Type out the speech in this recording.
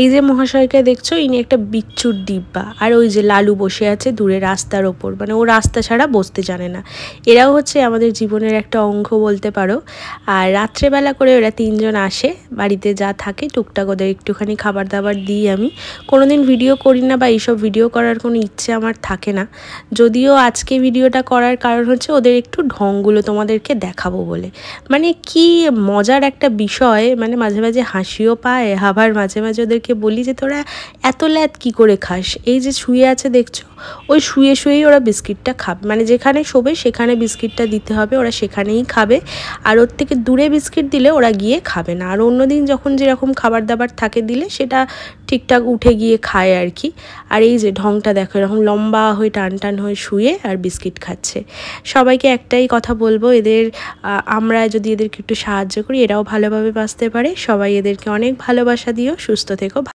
এই যে মহাশয়কে দেখছো, ইনি একটা বিচ্ছুর ডিব্বা। আর ওই যে লালু বসে আছে দূরে রাস্তার ওপর, মানে ও রাস্তা ছাড়া বসতে জানে না। এরাও হচ্ছে আমাদের জীবনের একটা অঙ্গ বলতে পারো। আর রাত্রেবেলা করে ওরা তিনজন আসে, বাড়িতে যা থাকে টুকটাক ওদের একটুখানি খাবার দাবার দিই। আমি কোনোদিন ভিডিও করি না বা এইসব ভিডিও করার কোনো ইচ্ছে আমার থাকে না, যদিও আজকে ভিডিওটা করার কারণ হচ্ছে ওদের একটু ঢংগুলো তোমাদেরকে দেখাবো বলে। মানে কি মজার একটা বিষয়, মানে মাঝে মাঝে হাসিও পায়, আবার মাঝে মাঝে ওদেরকে বলি যে তোরা এত ল্যাদ কী করে খাস। এই যে শুয়ে আছে দেখছো, ওই শুয়ে শুয়েই ওরা বিস্কিটটা খাবে, মানে যেখানে শোবে সেখানে বিস্কিটটা দিতে হবে, ওরা সেখানেই খাবে। আর ওর থেকে দূরে বিস্কিট দিলে ওরা গিয়ে খাবে না। আর অন্যদিন যখন যেরকম খাবার দাবার থাকে দিলে সেটা ঠিকঠাক উঠে গিয়ে খায় আর কি। আর এই যে ঢংটা দেখো, এরকম লম্বা হয়ে টান টান হয়ে শুয়ে আর বিস্কিট খাচ্ছে। সবাইকে একটাই কথা বলবো, এদের আমরা যদি এদেরকে একটু সাহায্য করি এরাও ভালোভাবে বাঁচতে পারে। সবাই এদেরকে অনেক ভালোবাসা দিও, সুস্থ থেকো।